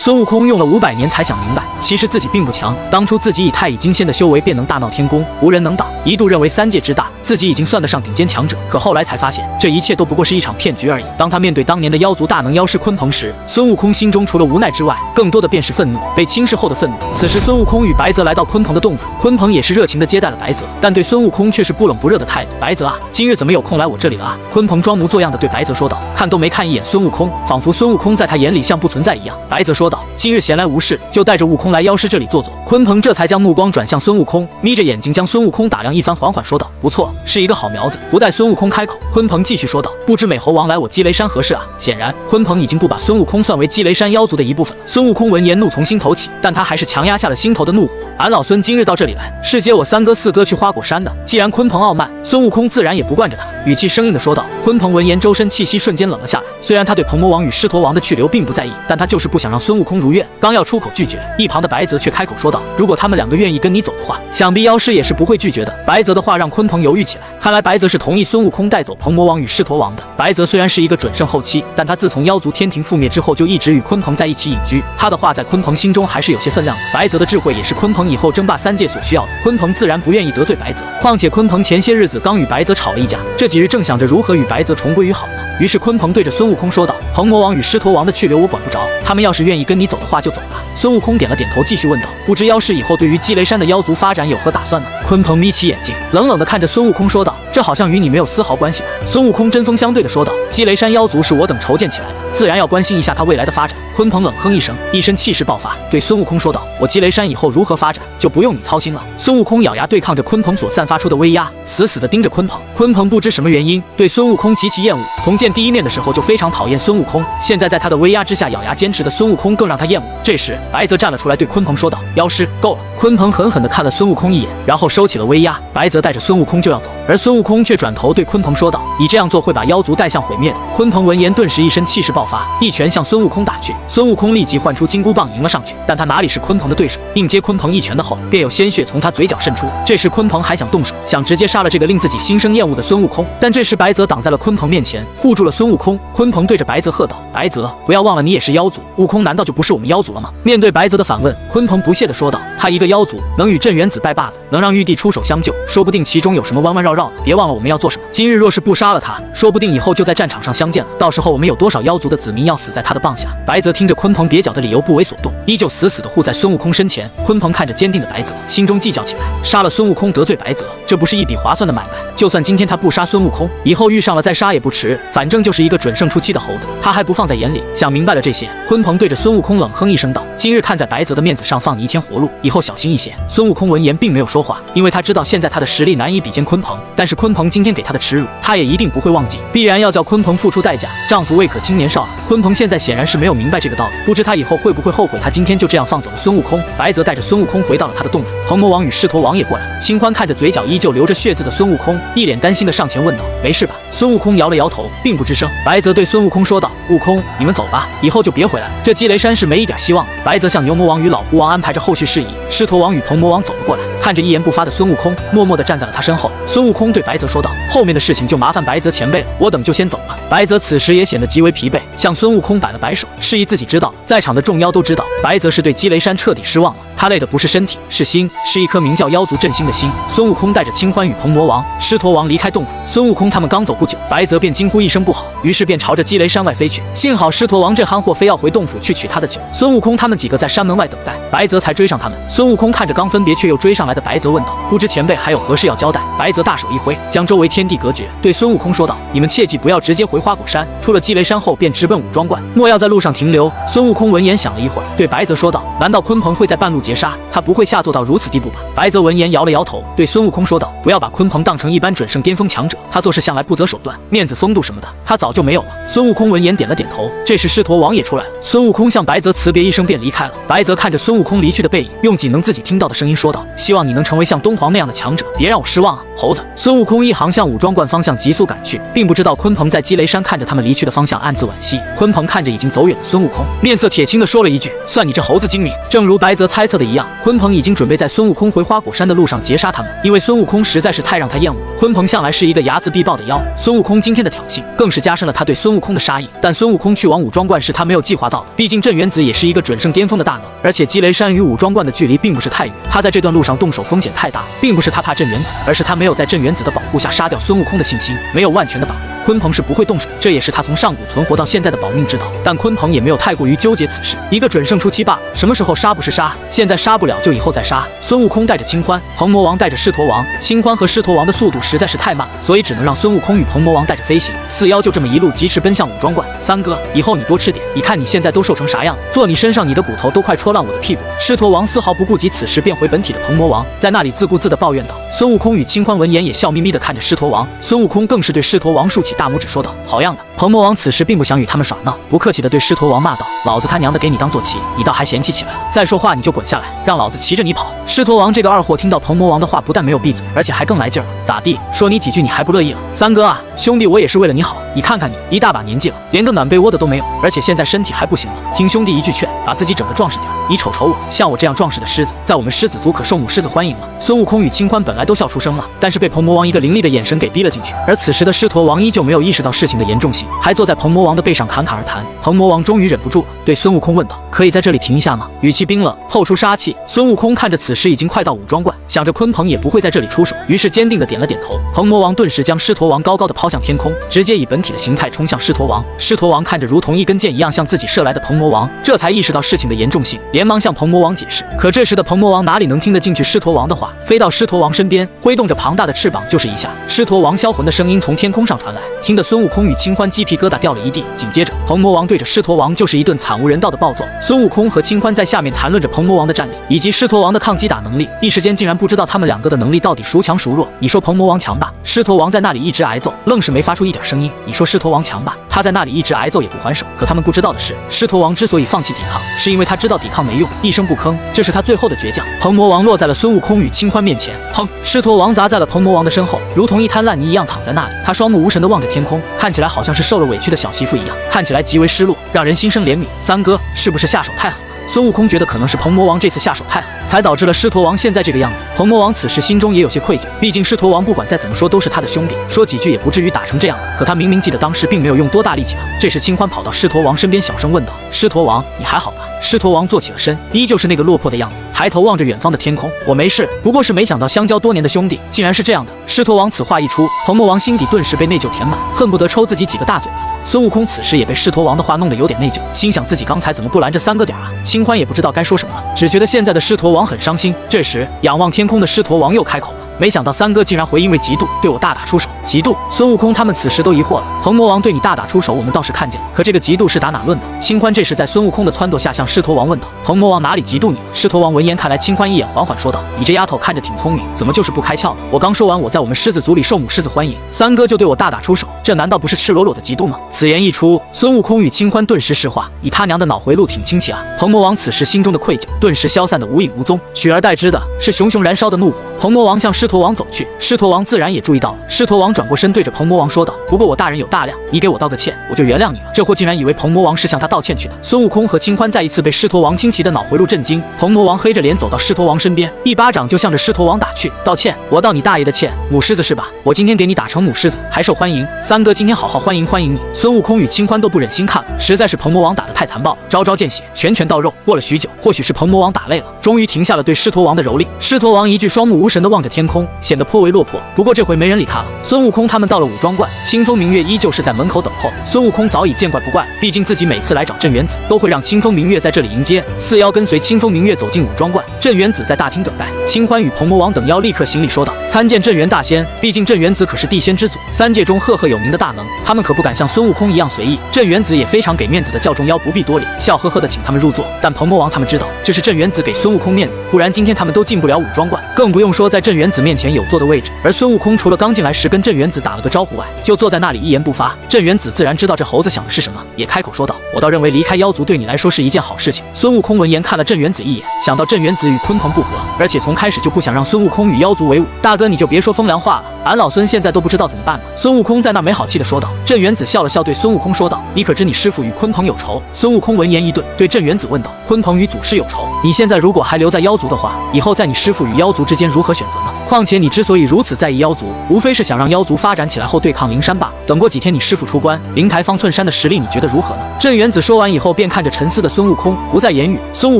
孙悟空用了500年才想明白，其实自己并不强。当初自己以太乙金仙的修为便能大闹天宫，无人能挡，一度认为3界之大，自己已经算得上顶尖强者。可后来才发现，这一切都不过是一场骗局而已。当他面对当年的妖族大能妖师鲲鹏时，孙悟空心中除了无奈之外，更多的便是愤怒，被轻视后的愤怒。此时，孙悟空与白泽来到鲲鹏的洞府，鲲鹏也是热情的接待了白泽，但对孙悟空却是不冷不热的态度。白泽啊，今日怎么有空来我这里了啊？鲲鹏装模作样的对白泽说道，看都没看一眼孙悟空，仿佛孙悟空在他眼里像不存在一样。白泽说道，今日闲来无事，就带着悟空来妖师这里坐坐。鲲鹏这才将目光转向孙悟空，眯着眼睛将孙悟空打量一番，缓缓说道，不错，是一个好苗子。不待孙悟空开口，鲲鹏继续说道，不知美猴王来我积雷山何事啊？显然，鲲鹏已经不把孙悟空算为积雷山妖族的一部分了。孙悟空闻言怒从心头起，但他还是强压下了心头的怒火。俺老孙今日到这里来，是接我3哥4哥去花果山的。既然鲲鹏傲慢，孙悟空自然也不惯着他，语气生硬的说道。鲲鹏闻言，周身气息瞬间冷了下来。虽然他对鹏魔王与狮驼王的去留并不在意，但他就是不想让孙悟空如愿。刚要出口拒绝，一旁的白泽却开口说道，如果他们2个愿意跟你走的话，想必妖师也是不会拒绝的。白泽的话让鲲鹏犹豫起来，看来白泽是同意孙悟空带走鹏魔王与狮驼王的。白泽虽然是一个准圣后期，但他自从妖族天庭覆灭之后，就一直与鲲鹏在一起隐居，他的话在鲲鹏心中还是有些分量的。白泽的智慧也是鲲鹏以后争霸3界所需要的，鲲鹏自然不愿意得罪白泽。况且鲲鹏前些日子刚与白泽吵了一架，这几日正想着如何与白泽重归于好呢。于是鲲鹏对着孙悟空说道，鹏魔王与狮驼王的去留我管不着，他们要是愿意跟你走的话就走吧。孙悟空点了点头，继续问道，不知妖师以后对于积雷山的妖族发展有何打算呢？鲲鹏眯起眼睛，冷冷地看着孙悟空说道，这好像与你没有丝毫关系吧？孙悟空针锋相对地说道，积雷山妖族是我等筹建起来的，自然要关心一下他未来的发展。鲲鹏冷哼一声，一身气势爆发，对孙悟空说道，我积雷山以后如何发展，就不用你操心了。孙悟空咬牙对抗着鲲鹏所散发出的威压，死死地盯着鲲鹏。鲲鹏不知什么原因，对孙悟空极其厌恶，从见第一面的时候就非常讨厌孙悟空，现在在他的威压之下咬牙坚持的孙悟空更让他厌恶。这时白泽站了出来，对鲲鹏说道，妖师够了。鲲鹏狠狠地看了孙悟空一眼，然后收起了威压。白泽带着孙悟空就要走，而孙悟空却转头对鲲鹏说道，你这样做会把妖族带向毁灭的。鲲鹏闻言顿时一身气势爆发，一拳向孙悟空打去。孙悟空立即唤出金箍棒迎了上去，但他哪里是鲲鹏的对手，应接鲲鹏一拳的后，便有鲜血从他嘴角渗出。这时鲲鹏还想动手，想直接杀了这个令自己心生厌恶的孙悟空，但这时白泽挡在了鲲鹏面前，护住了孙悟空。鲲鹏对着白泽喝道，白泽，不要忘了你也是妖族，悟空难道就不是我们妖族了吗？面对白泽的反问，鲲鹏不屑地说道，他一个妖族能与镇元子拜把子，能让玉帝出手相救，说不定其中有什么弯弯绕绕的。别忘了我们要做什么，今日若是不杀了他，说不定以后就在战场上相见了，到时候我们有多少妖族的子民要死在他的棒下。白泽听着鲲鹏蹩脚的理由不为所动，依旧死死地护在孙悟空身前。鲲鹏看着坚定的白泽，心中计较起来，杀了孙悟空得罪白泽，这不是一笔划算的买卖。就算今天他不杀孙悟空，以后遇上了再杀也不迟，反正就是一个准圣初期的猴子，他还不放在眼里。想明白了这些，鲲鹏对着孙悟空冷哼一声道，今日看在白泽的面子上放你一天活路，以后小心一些。孙悟空闻言并没有说话，因为他知道现在他的实力难以比肩鲲鹏，但是鲲鹏今天给他的耻辱，他也一定不会忘记，必然要叫鲲鹏付出代价。丈夫未可轻年少啊！鲲鹏现在显然是没有明白这个道理，不知他以后会不会后悔他今天就这样放走了孙悟空。白泽带着孙悟空回到了他的洞府，鹏魔王与狮驼王也过来了。秦欢看着嘴角依旧流着血渍的孙悟空，一脸担心的上前问道，没事吧？孙悟空摇了摇头，并不吱声。白泽对孙悟空说道，悟空，你们走吧，以后就别回来了，这积雷山是没一点希望了。白泽向牛魔王与老狐王安排着后续事宜，狮驼王与鹏魔王走了过来，看着一言不发的孙悟空，默默地站在了他身后。孙悟空对白泽说道，后面的事情就麻烦白泽前辈了，我等就先走了。白泽此时也显得极为疲惫，向孙悟空摆了摆手，示意自己知道。在场的众妖都知道，白泽是对积雷山彻底失望了，他累的不是身体，是心，是一颗名叫妖族振兴的心。孙悟空带着清欢与鹏魔王、狮驼王离开洞府，孙悟空他们刚走不久，白泽便惊呼一声不好，于是便朝着积雷山外飞去。幸好狮驼王这憨货非要回洞府去取他的酒，孙悟空他们几个在山门外等待，白泽才追上他们。孙悟空看着刚分别却又追上来的白泽问道，不知前辈还有何事要交代？白泽大手一挥，将周围天地隔绝，对孙悟空说道，你们切记不要直接回花果山，出了积雷山后便直奔武装观，莫要在路上停留。孙悟空闻言想了一会儿，对白泽说道，难道鲲鹏会在半路截杀？他不会下作到如此地步吧？白泽闻言摇了摇头，对孙悟空说道，不要把鲲鹏当成一般准圣巅峰强者，他做事向来不择手段，面子风度什么的他早就没有了。孙悟空闻言点了点头。这时狮驼王也出来了，孙悟空向白泽辞别一声便离开了。白泽看着孙悟空离去的背影，用仅能自己听到的声音说道，希望望你能成为像东皇那样的强者，别让我失望啊，猴子！孙悟空一行向武装观方向急速赶去，并不知道鲲鹏在积雷山看着他们离去的方向暗自惋惜。鲲鹏看着已经走远的孙悟空，面色铁青地说了一句：“算你这猴子精明。”正如白泽猜测的一样，鲲鹏已经准备在孙悟空回花果山的路上截杀他们，因为孙悟空实在是太让他厌恶了。鲲鹏向来是一个睚眦必报的妖，孙悟空今天的挑衅更是加深了他对孙悟空的杀意。但孙悟空去往武装观是他没有计划到的，毕竟镇元子也是一个准圣巅峰的大能，而且积雷山与武装观的距离并不是太远，他在这段路上动手风险太大，并不是他怕镇元子，而是他没有在镇元子的保护下杀掉孙悟空的信心，没有万全的把握。鲲鹏是不会动手，这也是他从上古存活到现在的保命之道。但鲲鹏也没有太过于纠结此事，一个准圣初期罢了，什么时候杀不是杀，现在杀不了就以后再杀。孙悟空带着青欢，鹏魔王带着狮驼王，青欢和狮驼王的速度实在是太慢，所以只能让孙悟空与鹏魔王带着飞行。四妖就这么一路疾驰奔向武装观。三哥，以后你多吃点，你看你现在都瘦成啥样，坐你身上你的骨头都快戳烂我的屁股。狮驼王丝毫不顾及此时变回本体的鹏魔王，在那里自顾自地抱怨道。孙悟空与青欢闻言也笑眯眯地看着狮驼王，孙悟空更是对狮驼王竖起大拇指说道：“好样的！”鹏魔王此时并不想与他们耍闹，不客气地对狮驼王骂道：“老子他娘的给你当坐骑，你倒还嫌弃起来了！再说话你就滚下来，让老子骑着你跑！”狮驼王这个二货听到鹏魔王的话，不但没有闭嘴，而且还更来劲儿了。咋地？说你几句你还不乐意了？三哥啊，兄弟我也是为了你好，你看看你一大把年纪了，连个暖被窝的都没有，而且现在身体还不行了。听兄弟一句劝，把自己整得壮实点。你瞅瞅我，像我这样壮实的狮子，在我们狮子族可受母狮子欢迎了。孙悟空与青欢本来都笑出声了，但是被鹏魔王一个凌厉的眼神给逼了进去。而此时的狮驼王依旧没有意识到事情的严重性，还坐在鹏魔王的背上侃侃而谈。鹏魔王终于忍不住了，对孙悟空问道：“可以在这里停一下吗？”语气冰冷，透出杀气。孙悟空看着此时已经快到武装观，想着鲲鹏也不会在这里出手，于是坚定地点了点头。鹏魔王顿时将狮驼王高高的抛向天空，直接以本体的形态冲向狮驼王。狮驼王看着如同一根箭一样向自己射来的鹏魔王，这才意识到事情的严重性，连忙向鹏魔王解释。可这时的鹏魔王哪里能听得进去狮驼王的话，飞到狮驼王身边，挥动着庞大的翅膀就是一下。狮驼王销魂的声音从天空上传来，听得孙悟空与青欢鸡皮疙瘩掉了一地。紧接着鹏魔王对着狮驼王就是一顿惨无人道的暴揍。孙悟空和青欢在下面谈论着鹏魔王的战力以及狮驼王的抗击打能力，一时间竟然不知道他们两个的能力到底孰强孰弱。你说鹏魔王强吧，狮驼王在那里一直挨揍，愣是没发出一点声音。你说狮驼王强吧，他在那里一直挨揍也不还手。可他们不知道的是，狮驼王之所以放弃抵抗，是因为他知道抵抗没用，一声不吭，这是他最后的倔强。鹏魔王落在了孙悟空与青欢面前，砰！狮驼王砸在了鹏魔王的身后，如同一滩烂泥一样躺在那里。他双目无神地望着天空，看起来好像是受了委屈的小媳妇一样，看起来极为失落，让人心生怜悯。三哥，是不是下手太狠了？孙悟空觉得可能是鹏魔王这次下手太狠，才导致了狮驼王现在这个样子。鹏魔王此时心中也有些愧疚，毕竟狮驼王不管再怎么说都是他的兄弟，说几句也不至于打成这样。可他明明记得当时并没有用多大力气啊。这时青欢跑到狮驼王身边小声问道：“狮驼王，你还好吧？”狮驼王坐起了身，依旧是那个落魄的样子，抬头望着远方的天空：“我没事，不过是没想到相交多年的兄弟竟然是这样的。”狮驼王此话一出，鹏魔王心底顿时被内疚填满，恨不得抽自己几个大嘴巴子。孙悟空此时也被狮驼王的话弄得有点内疚，心想自己刚才怎么不拦这三个点啊？青欢也不知道该说什么了，只觉得现在的狮驼王很伤心。这时仰望天空的狮驼王又开口了：“没想到三哥竟然回应为嫉妒，对我大打出手。”嫉妒？孙悟空他们此时都疑惑了。鹏魔王对你大打出手，我们倒是看见了，可这个嫉妒是打哪论的？青欢这时在孙悟空的撺掇下向狮驼王问道：“鹏魔王哪里嫉妒你？”狮驼王闻言看来青欢一眼，缓缓说道：“你这丫头看着挺聪明，怎么就是不开窍呢？我刚说完我在我们狮子族里受母狮子欢迎，三哥就对我大打出手，这难道不是赤裸裸的嫉妒吗？”此言一出，孙悟空与青欢顿时石化，你他娘的脑回路挺清奇啊！鹏魔王此时心中的愧疚顿时消散得无影无踪，取而代之的是熊熊燃烧的怒火。鹏魔王向狮驼王走去，狮驼王自然也注意到了。狮驼王转过身对着鹏魔王说道：“不过我大人有大量，你给我道个歉，我就原谅你了。”这货竟然以为鹏魔王是向他道歉去的。孙悟空和青欢再一次被狮驼王清奇的脑回路震惊。鹏魔王黑着脸走到狮驼王身边，一巴掌就向着狮驼王打去：“道歉？我道你大爷的歉！母狮子是吧？我今天给你打成母狮子，还受欢迎。三哥今天好好欢迎欢迎你！”孙悟空与青欢都不忍心看了，实在是鹏魔王打得太残暴，招招见血，拳拳到肉。过了许久，或许是鹏魔王打累了，终于停下了对狮驼王的蹂躏。狮驼王一具双目无神地望着天空，显得颇为落魄。不过这回没人理他了。孙悟空他们到了武装观，清风明月依旧是在门口等候。孙悟空早已见怪不怪，毕竟自己每次来找镇元子，都会让清风明月在这里迎接。四妖跟随清风明月走进武装观，镇元子在大厅等待。青欢与鹏魔王等妖立刻行礼说道：“参见镇元大仙，毕竟镇元子可是地仙之祖，三界中赫赫有名的大能，他们可不敢像孙悟空一样随意。”镇元子也非常给面子的叫众妖不必多礼，笑呵呵的请他们入座。但鹏魔王他们知道，这是镇元子给孙悟空面子，不然今天他们都进不了武装观，更不用说在镇元子面面前有坐的位置，而孙悟空除了刚进来时跟镇元子打了个招呼外，就坐在那里一言不发。镇元子自然知道这猴子想的是什么，也开口说道：“我倒认为离开妖族对你来说是一件好事情。”孙悟空闻言看了镇元子一眼，想到镇元子与鲲鹏不和，而且从开始就不想让孙悟空与妖族为伍。大哥你就别说风凉话了，俺老孙现在都不知道怎么办了。孙悟空在那没好气的说道。镇元子笑了笑，对孙悟空说道：“你可知你师父与鲲鹏有仇？”孙悟空闻言一顿，对镇元子问道：“鲲鹏与祖师有仇？你现在如果还留在妖族的话，以后在你师父与妖族之间如何选择呢？况且你之所以如此在意妖族，无非是想让妖族发展起来后对抗灵山罢了。等过几天你师父出关，灵台方寸山的实力你觉得如何呢？”镇元子说完以后，便看着沉思的孙悟空，不再言语。孙悟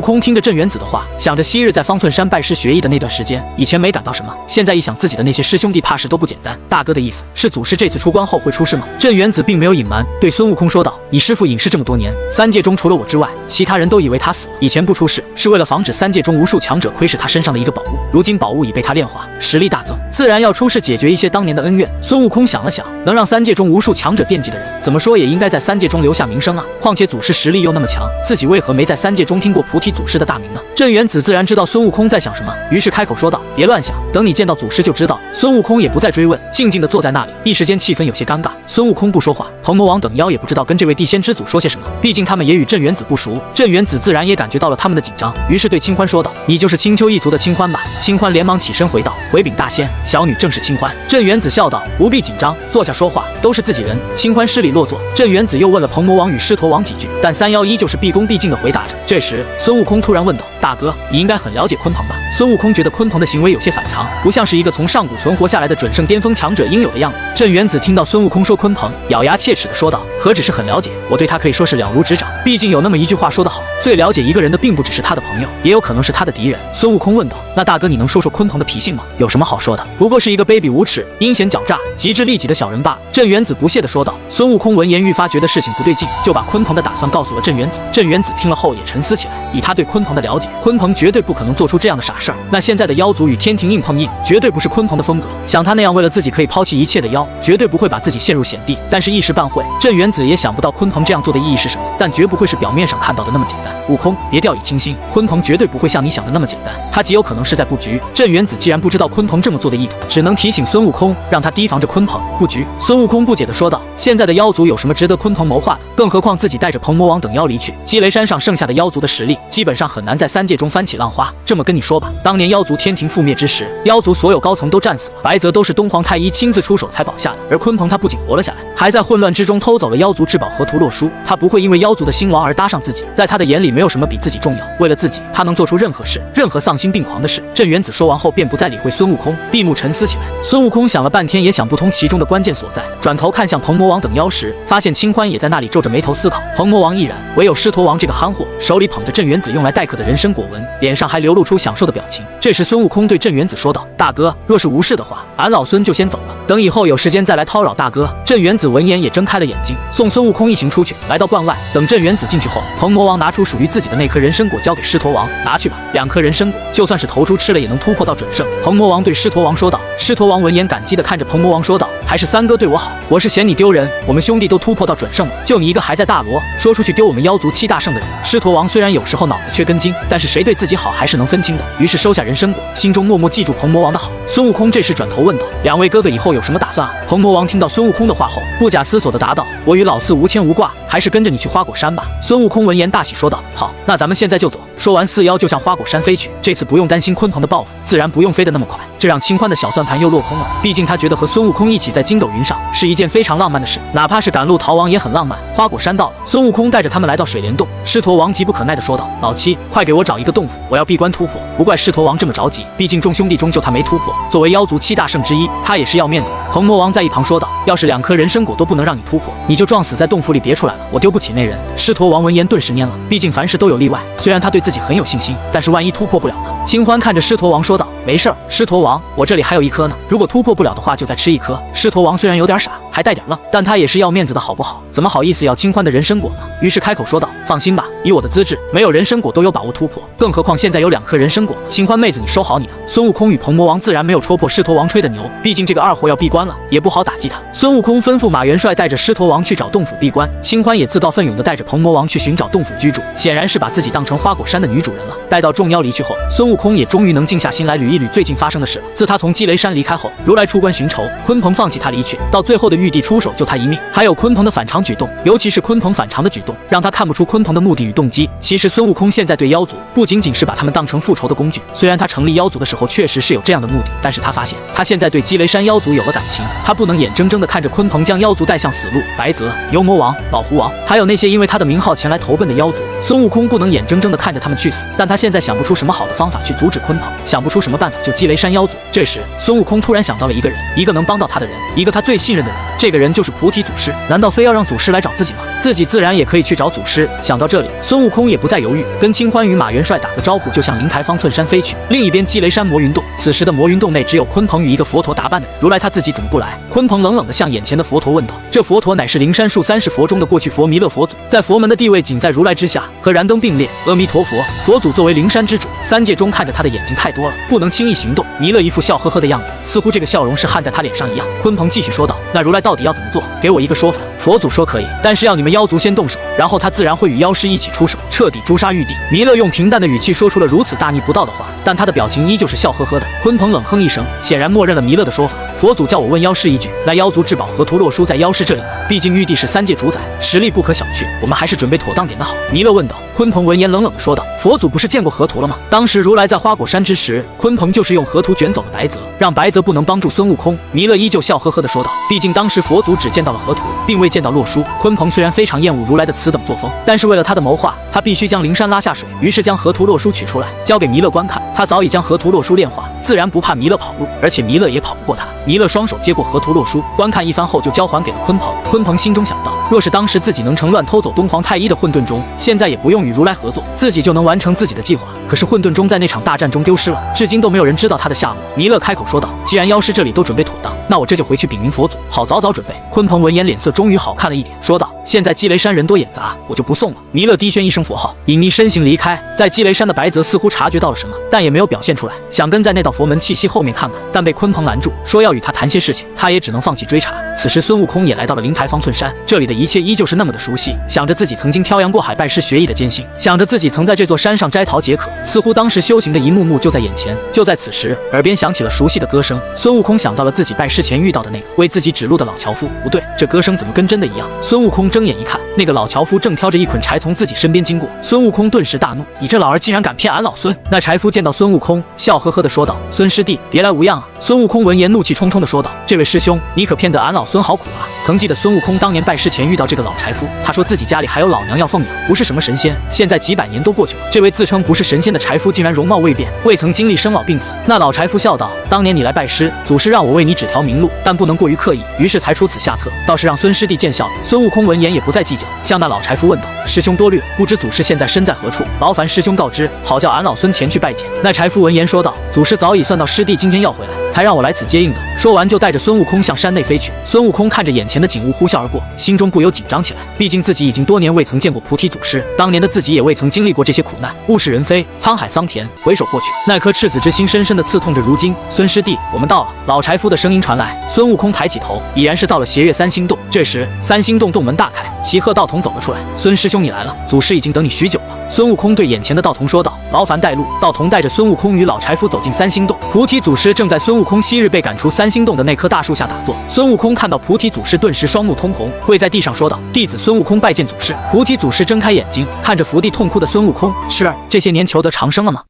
空听着镇元子的话，想着昔日在方寸山拜师学艺的那段时间，以前没感到什么，现在一想自己的那些师兄弟怕是都不简单。大哥的意思是祖师这次出关后会出事吗？镇元子并没有隐瞒，对孙悟空说道：“你师父隐世这么多年，三界中除了我之外，其他人都以为他死了。以前不出事，是为了防止三界中无数强者窥视他身上的一个宝物。如今宝物已被他炼化，实力大增，自然要出事解决一些当年的恩怨。”孙悟空想了想，能让三界中无数强者惦记的人，怎么说也应该在三界中留下名声啊。况且祖师实力又那么强，自己为何没在三界中听过菩提祖师的大名呢？镇元子自然知道孙悟空在想什么，于是开口说道：“别乱想，等你见到祖师就知道。”孙悟空也不再追问，静静地坐在那里。一时间气氛有些尴尬。孙悟空不说话，鹏魔王等妖也不知道跟这位地仙之祖说些什么，毕竟他们也与镇元子不熟。镇元子自然也感觉到了他们的紧张，于是对清欢说道：“你就是青丘一族的清欢吧？”清欢连忙起身回道：“回禀大仙，小女正是清欢。”镇元子笑道：“不必紧张，坐下说话，都是自己人。”清欢施礼落座。镇元子又问了鹏魔王与狮驼王几句，但三妖依旧是毕恭毕敬地回答着。这时孙悟空突然问道：“大哥，你应该很了解鲲鹏吧？”孙悟空觉得鲲鹏的行为有些反常，不像是一个从上古存活下来的准圣巅峰强者应有的样子。镇元子听到孙悟空说鲲鹏，咬牙切齿地说道：“何止是很了解，我对他可以说是了如指掌。毕竟有那么一句话说得好，最了解一个人的并不只是他的朋友，也有可能是他的敌人。”孙悟空问道：“那大哥你能说说鲲鹏的脾性吗？有什么好说的？不过是一个卑鄙无耻、阴险狡诈、极致利己的小人罢了。”镇元子不屑地说道。孙悟空闻言愈发觉得事情不对劲，就把鲲鹏的打算告诉了镇元子。镇元子听了后也沉思起来，以他对鲲鹏的了解，鲲鹏绝对不可能做出这样的傻事儿。那现在的妖族与天庭硬碰硬，绝对不是鲲鹏的风格。像他那样为了自己可以抛弃一切的妖，绝对不会把自己陷入险地。但是一时半会，镇元子也想不到鲲鹏这样做的意义是什么，但绝不会是表面上看到的那么简单。悟空，别掉以轻心，鲲鹏绝对不会像你想的那么简单，他极有可能是在布局。镇元子既然不知道鲲鹏这么做的意图，只能提醒孙悟空，让他提防着鲲鹏布局。孙悟空不解地说道：“现在的妖族有什么值得鲲鹏谋划的？更何况自己带着鹏魔王等妖离去，积雷山上剩下的妖族的实力，基本上很难在三界中翻起浪花。这么跟你说吧，当年妖族天庭覆灭之时，妖族所有高层都战死了，白泽都是东皇太一亲自出手才保下的。而鲲鹏他不仅活了下来，还在混乱之中偷走了妖族至宝河图洛书。他不会因为妖族的兴亡而搭上自己，在他的眼里没有什么比自己重要。为了自己，他能做出任何事，任何丧心病狂的事。”镇元子说完后便不再理会孙悟空，闭目沉思起来。孙悟空想了半天也想不通其中的关键所在，转头看向鹏魔王等妖时，发现清欢也在那里皱着眉头思考。鹏魔王亦然，唯有狮驼王这个憨货手里捧着镇元子用来待客的人参果纹，脸上还流露出享受的表情。这时孙悟空对镇元子说道：“大哥，若是无事的话，俺老孙就先走了，等以后有时间再来叨扰大哥。”镇元子闻言也睁开了眼睛，送孙悟空一行出去，来到关外。等镇元子进去后，鹏魔王拿出属于自己的那颗人参果交给狮驼王：“拿去吧，2颗人参果，就算是头猪吃了也能突破到准圣。”鹏魔王对狮驼王说道。狮驼王闻言感激地看着鹏魔王说道：“还是三哥对我好，我是嫌你丢人，我们兄弟都突破到准圣了，就你一个还在大罗，说出去丢我们妖族7大圣的人。”狮驼王虽然有时候脑子缺根筋，但是谁对自己好还是能分清的，于是收下人参果，心中默默记住鹏魔王的好。孙悟空这时转头问道：“2位哥哥以后有什么打算啊？”鹏魔王听到孙悟空的话后，不假思索地答道：“我与老四无牵无挂，还是跟着你去花果山吧。”孙悟空闻言大喜说道：“好，那咱们现在就走。”说完，四妖就向花果山飞去。这次不用担心鲲鹏的报复，自然不用飞得那么快，这让清欢的小算盘又落空了。毕竟他觉得和孙悟空一起在筋斗云上是一件非常浪漫的事，哪怕是赶路逃亡也很浪漫。花果山到了，孙悟空带着他们来到水帘洞。狮驼王急不可耐地说道：“老七，快给我找一个洞府，我要闭关突破。”不怪狮驼王这么着急，毕竟众兄弟中就他没突破，作为妖族7大圣之一，他也是要面子的。鹏魔王在一旁说道：“要是2颗人参果都不能让你突破，你就撞死在洞府里别出来了，我丢不起那人。”狮驼王闻言顿时蔫了，毕竟凡事都有例外，虽然他对自己很有信心，但是万一突破不了呢？清欢看着狮驼王说道：“没事儿，狮驼王，我这里还有1颗呢，如果突破不了的话就再吃1颗。”狮驼王虽然有点傻，还带点愣，但他也是要面子的好不好？怎么好意思要清欢的人参果呢？于是开口说道：“放心吧，以我的资质，没有人参果都有把握突破，更何况现在有2颗人参果。新欢妹子，你收好你的。孙悟空与鹏魔王自然没有戳破狮驼王吹的牛，毕竟这个二货要闭关了，也不好打击他。孙悟空吩咐马元帅带着狮驼王去找洞府闭关，新欢也自告奋勇地带着鹏魔王去寻找洞府居住，显然是把自己当成花果山的女主人了。待到众妖离去后，孙悟空也终于能静下心来捋一捋最近发生的事了。自他从积雷山离开后，如来出关寻仇，鲲鹏放弃他离去，到最后的玉帝出手救他一命，还有鲲鹏的反常举动，尤其是鲲鹏反常的举动，让他看不出鲲鹏的目的与动机。其实孙悟空现在对妖族不仅仅是把他们当成复仇的工具，虽然他成立妖族的时候确实是有这样的目的，但是他发现他现在对积雷山妖族有了感情，他不能眼睁睁地看着鲲鹏将妖族带向死路。白泽、牛魔王、老狐王，还有那些因为他的名号前来投奔的妖族，孙悟空不能眼睁睁地看着他们去死，但他现在想不出什么好的方法去阻止鲲鹏，想不出什么办法救积雷山妖族。这时孙悟空突然想到了一个人，一个能帮到他的人，一个他最信任的人，这个人就是菩提祖师。难道非要让祖师来找自己吗？自己自然也可以去找祖师。想到这里，孙悟空也不再犹豫，跟清欢与马元帅打个招呼，就向灵台方寸山飞去。另一边积雷山魔云洞，此时的魔云洞内只有鲲鹏与一个佛陀打扮的人，如来他自己怎么不来？鲲鹏冷冷地向眼前的佛陀问道。这佛陀乃是灵山树30佛中的过去佛弥勒佛祖，在佛门的地位仅在如来之下，和燃灯并列。阿弥陀佛，佛祖作为灵山之主，3界中看着他的眼睛太多了，不能轻易行动。弥勒一副笑呵呵的样子，似乎这个笑容是焊在他脸上一样。鲲鹏继续说道：那如来到底要怎么做？给我一个说法。佛祖说可以，但是要你们妖族先动手，然后他自然会与妖师一起出手，彻底诛杀玉帝。弥勒用平淡的语气说出了如此大逆不道的话，但他的表情依旧是笑呵呵的。鲲鹏冷哼一声，显然默认了弥勒的说法。佛祖叫我问妖师一句，那妖族至宝河图洛书在妖师这里吗？毕竟玉帝是3界主宰，实力不可小觑，我们还是准备妥当点的好。弥勒问道。鲲鹏闻言冷冷地说道：佛祖不是见过河图了吗？当时如来在花果山之时，鲲鹏就是用河图卷走了白泽，让白泽不能帮助孙悟空。弥勒依旧笑呵呵地说道：毕竟当时佛祖只见到了河图，并未见到洛书。鲲鹏虽然非常厌恶如来的此等作风，但是为了他的谋划，他必须将灵山拉下水，于是将河图洛书取出来交给弥勒观看。他早已将河图洛书炼化，自然不怕弥勒跑路，而且弥勒也跑不过他。弥勒双手接过河图洛书，观看一番后就交还给了鲲鹏。鲲鹏心中想到，若是当时自己能趁乱偷走东皇太一的混沌钟，现在也不用与如来合作，自己就能完成自己的计划。可是混沌钟在那场大战中丢失了，至今都没有人知道他的下落。弥勒开口说道：既然妖师这里都准备妥当，那我这就回去禀明佛祖，好早早准备。鲲鹏闻言脸色终于好看了一点，说道：现在积雷山人多眼杂，我就不送了。弥勒低宣一声佛号，隐匿身形离开。在积雷山的白泽似乎察觉到了什么，但也没有表现出来，想跟在那道佛门气息后面看看，但被鲲鹏拦住，说要与他谈些事情，他也只能放弃追查。此时孙悟空也来到了灵台方寸山，这里的一切依旧是那么的熟悉，想着自己曾经漂洋过海拜师学艺的艰辛，想着自己曾在这座山上摘桃解渴，似乎当时修行的一幕幕就在眼前。就在此时，耳边响起了熟悉的歌声，孙悟空想到了自己拜师前遇到的那个为自己指路的老樵夫，不对，这歌声怎么跟真的一样？孙悟空睁眼一看，那个老樵夫正挑着一捆柴从自己身边经过。孙悟空顿时大怒：你这老儿竟然敢骗俺老孙！那柴夫见到孙悟空，笑呵呵地说道：孙师弟，别来无恙啊！孙悟空闻言怒气冲冲地说道：这位师兄，你可骗得俺老孙好苦啊！曾记得孙悟空当年拜师前遇到这个老柴夫，他说自己家里还有老娘要奉养，不是什么神仙。现在几百年都过去了，这位自称不是神仙的柴夫竟然容貌未变，未曾经历生老病死。那老柴夫笑道：当年你来拜师，祖师让我为你指条明路，但不能过于刻意，于是才出此下策，倒是让孙师弟见笑了。孙悟空闻言也不再计较，向那老柴夫问道：师兄多虑，不知祖师现在身在何处？劳烦师兄告知，好叫俺老孙前去拜见。那柴夫闻言说道：祖师早已算到师弟今天要回来，才让我来此接应的。说完就带着孙悟空向山内飞去。孙悟空看着眼前的景物呼啸而过，心中不由紧张起来，毕竟自己已经多年未曾见过菩提祖师，当年的自己也未曾经历过这些苦难。物是人非，沧海桑田，回首过去，那颗赤子之心深深地刺痛着如今。孙师弟，我们到了。老柴夫的声音传来，孙悟空抬起头，已然是到了斜月三星洞。这时三星洞洞门大开，齐鹤道童走了出来。孙师兄你来了，祖师已经等你许久了。孙悟空对眼前的道童说道：劳烦带路。道童带着孙悟空与老柴夫走进三星洞，菩提祖师正在孙悟空昔日被赶出三星洞的那棵大树下打坐。孙悟空看到菩提祖师，顿时双目通红，跪在地上说道：弟子孙悟空拜见祖师。菩提祖师睁开眼睛，看着伏地痛哭的孙悟空：师儿，这些年求得长生了吗？